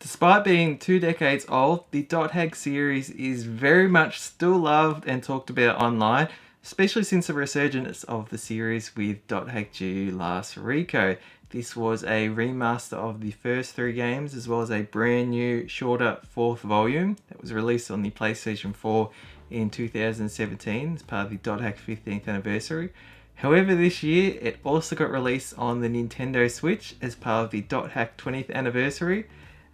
Despite being 2 decades old, the Dot Hack series is very much still loved and talked about online, especially since the resurgence of the series with Dot Hack GU Last Recode. This was a remaster of the first 3 games, as well as a brand new, shorter 4th volume that was released on the PlayStation 4 in 2017 as part of the Dot Hack 15th anniversary. However, this year it also got released on the Nintendo Switch as part of the Dot Hack 20th anniversary.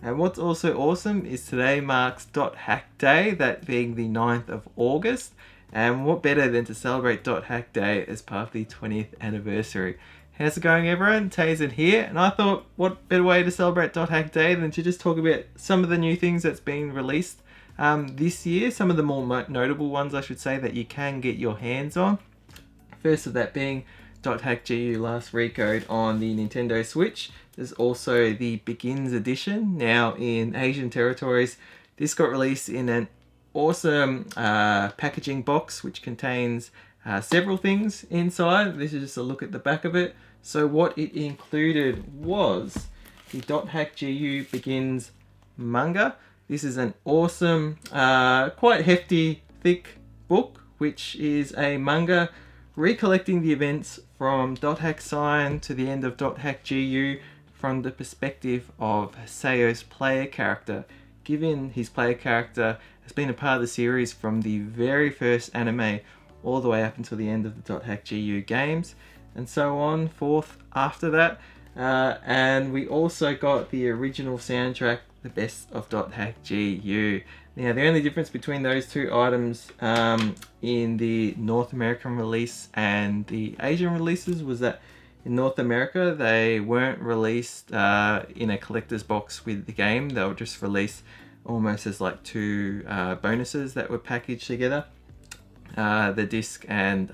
And what's also awesome is today marks Dot Hack Day, that being the 9th of August. And what better than to celebrate Dot Hack Day as part of the 20th anniversary. How's it going, everyone? Tazen here, and I thought what better way to celebrate Dot Hack Day than to just talk about some of the new things that's been released this year, some of the more notable ones I should say that you can get your hands on. First of that being Dot Hack GU Last Recode on the Nintendo Switch. There's also the Begins Edition. Now in Asian territories, this got released in an awesome packaging box which contains several things inside. This is just a look at the back of it. So what it included was the Dot Hack GU Begins manga. This is an awesome, quite hefty, thick book, which is a manga recollecting the events from Dot Hack Sign to the end of Dot Hack GU from the perspective of Sayo's player character, given his player character has been a part of the series from the very first anime all the way up until the end of the Dot Hack GU games, and so on forth after that. And we also got the original soundtrack, The Best of Dot Hack GU. Now, the only difference between those two items in the North American release and the Asian releases was that in North America, they weren't released in a collector's box with the game. They were just released almost as like 2 bonuses that were packaged together. The disc and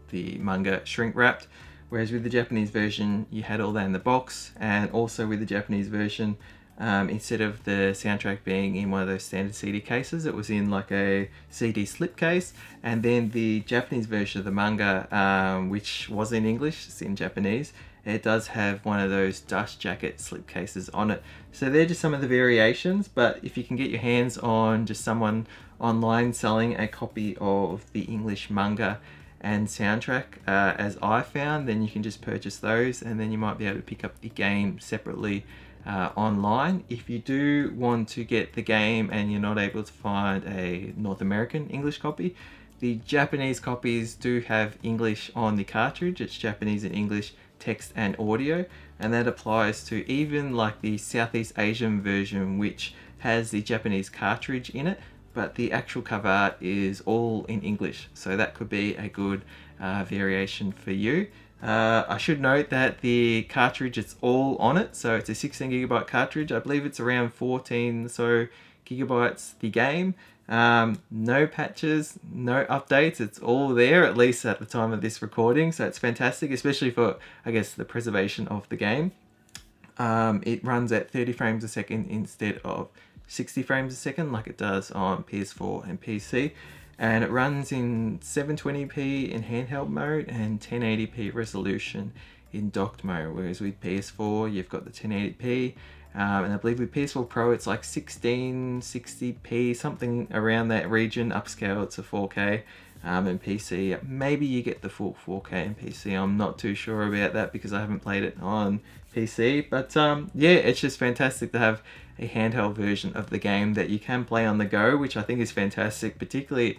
the manga shrink wrapped. Whereas with the Japanese version, you had all that in the box. And also with the Japanese version, instead of the soundtrack being in one of those standard CD cases, it was in like a CD slipcase. And then the Japanese version of the manga, which was in English, it's in Japanese, it does have one of those dust jacket slipcases on it. So they're just some of the variations, but if you can get your hands on just someone online selling a copy of the English manga and soundtrack, as I found, then you can just purchase those, and then you might be able to pick up the game separately online. If you do want to get the game and you're not able to find a North American English copy, the Japanese copies do have English on the cartridge. It's Japanese and English text and audio, and that applies to even like the Southeast Asian version, which has the Japanese cartridge in it, but the actual cover art is all in English. So that could be a good variation for you. I should note that the cartridge, it's all on it, so it's a 16GB cartridge. I believe it's around 14 so gigabytes the game. No patches, no updates, it's all there, at least at the time of this recording, so it's fantastic, especially for, I guess, the preservation of the game. It runs at 30 frames a second instead of 60 frames a second like it does on PS4 and PC. And it runs in 720p in handheld mode and 1080p resolution in docked mode, whereas with PS4 you've got the 1080p, and I believe with PS4 Pro it's like 1660p, something around that region, upscale to 4K, and PC maybe you get the full 4K in PC. I'm not too sure about that because I haven't played it on PC, but yeah, it's just fantastic to have a handheld version of the game that you can play on the go, which I think is fantastic, particularly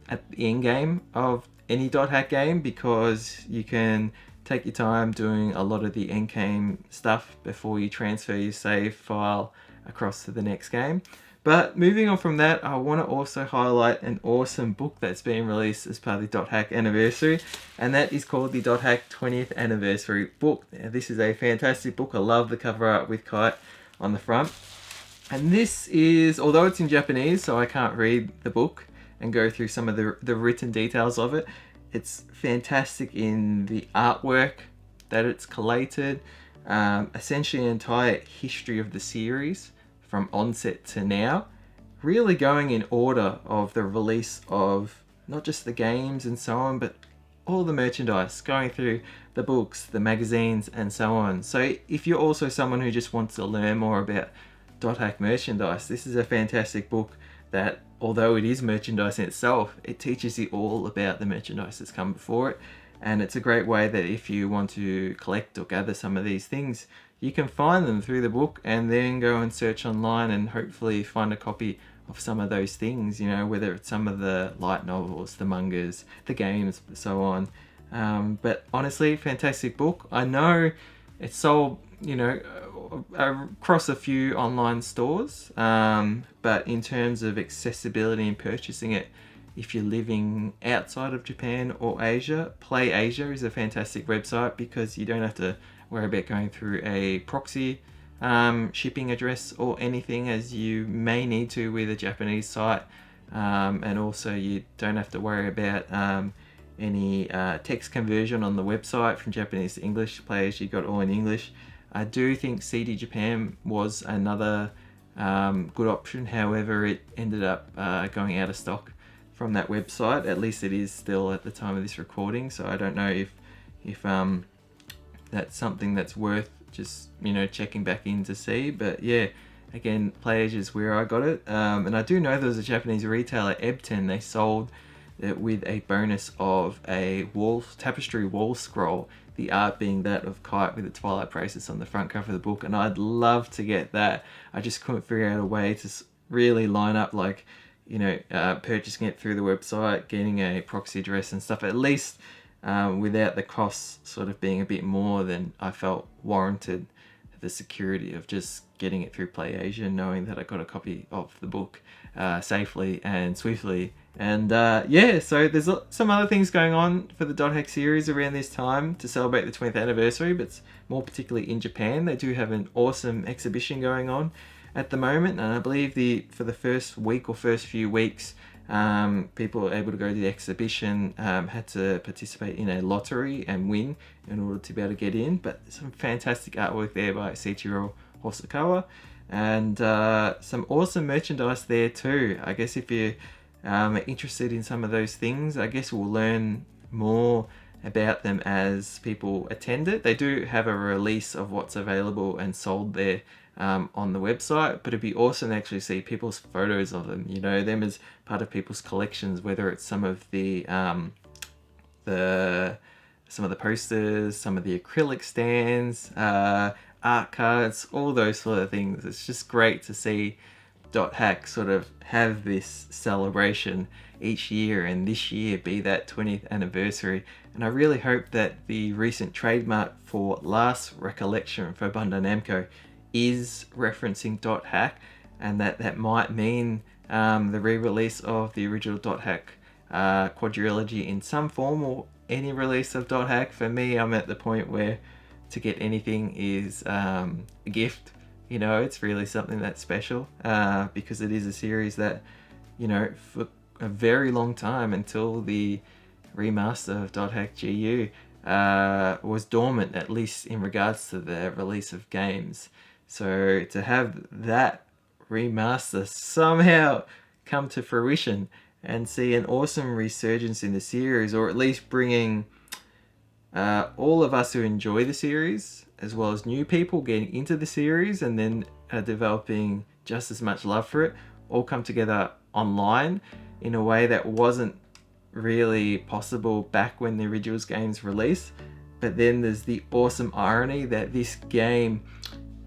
at the end game of any Dot Hack game, because you can take your time doing a lot of the end game stuff before you transfer your save file across to the next game. But moving on from that, I want to also highlight an awesome book that's been released as part of the Dot Hack anniversary, and that is called the Dot Hack 20th anniversary book. Now, this is a fantastic book. I love the cover art with Kite on the front. And this is, although it's in Japanese, so I can't read the book and go through some of the written details of it, it's fantastic in the artwork that it's collated, essentially an entire history of the series from onset to now, really going in order of the release of not just the games and so on, but all the merchandise, going through the books, the magazines, and so on. So if you're also someone who just wants to learn more about Dot Hack merchandise. This is a fantastic book that, although it is merchandise in itself, it teaches you all about the merchandise that's come before it. And it's a great way that if you want to collect or gather some of these things, you can find them through the book and then go and search online and hopefully find a copy of some of those things, you know, whether it's some of the light novels, the mangas, the games, so on. But honestly, fantastic book. I know it's sold, you know, across a few online stores, but in terms of accessibility and purchasing it, if you're living outside of Japan or Asia, Play Asia is a fantastic website because you don't have to worry about going through a proxy shipping address or anything, as you may need to with a Japanese site, and also you don't have to worry about any text conversion on the website from Japanese to English. Play Asia, you got all in English. I do think CD Japan was another good option, however it ended up going out of stock from that website. At least it is still at the time of this recording, so I don't know if that's something that's worth just, you know, checking back in to see. But yeah, again, Play Asia is where I got it, and I do know there was a Japanese retailer, Ebten. They sold it with a bonus of a tapestry wall scroll, the art being that of Kite with the Twilight bracelets on the front cover of the book, and I'd love to get that. I just couldn't figure out a way to really line up, like, you know, purchasing it through the website, getting a proxy address and stuff, at least without the costs sort of being a bit more than I felt warranted, the security of just getting it through Play Asia, knowing that I got a copy of the book safely and swiftly. And yeah, so there's some other things going on for the Dot Hack series around this time to celebrate the 20th anniversary, but more particularly in Japan. They do have an awesome exhibition going on at the moment, and I believe for the first week or first few weeks, people were able to go to the exhibition, had to participate in a lottery and win in order to be able to get in. But some fantastic artwork there by Seiichiro Hosokawa, and some awesome merchandise there too. I guess if you're interested in some of those things, I guess we'll learn more about them as people attend it. They do have a release of what's available and sold there on the website, but it'd be awesome to actually see people's photos of them, you know, them as part of people's collections, whether it's some of the posters, some of the acrylic stands, art cards, all those sort of things. It's just great to see Dot Hack sort of have this celebration each year, and this year be that 20th anniversary. And I really hope that the recent trademark for Last Recollection for Bandai Namco is referencing Dot Hack, and that might mean the re-release of the original Dot Hack quadrilogy in some form, or any release of Dot Hack. For me, I'm at the point where to get anything is a gift. You know, it's really something that's special, because it is a series that, you know, for a very long time, until the remaster of Dot Hack GU, was dormant, at least in regards to the release of games. So to have that remaster somehow come to fruition and see an awesome resurgence in the series, or at least bringing all of us who enjoy the series, as well as new people getting into the series and then developing just as much love for it, all come together online in a way that wasn't really possible back when the original games released. But then there's the awesome irony that this game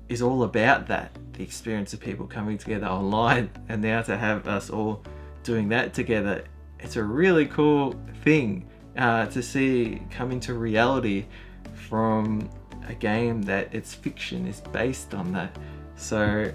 is all about that, the experience of people coming together online, and now to have us all doing that together, it's a really cool thing to see come into reality from a game that its fiction is based on that. So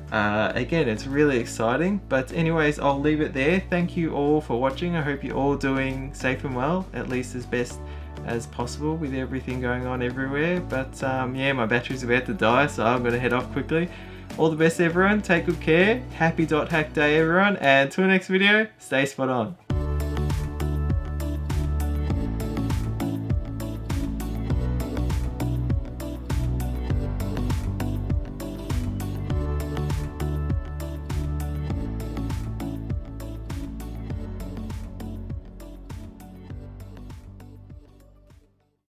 again, it's really exciting. But anyways, I'll leave it there. Thank you all for watching. I hope you're all doing safe and well, at least as best as possible with everything going on everywhere. But yeah, my battery's about to die, so I'm gonna head off quickly. All the best everyone, take good care, happy Dot Hack Day everyone, and till next video, stay spot on.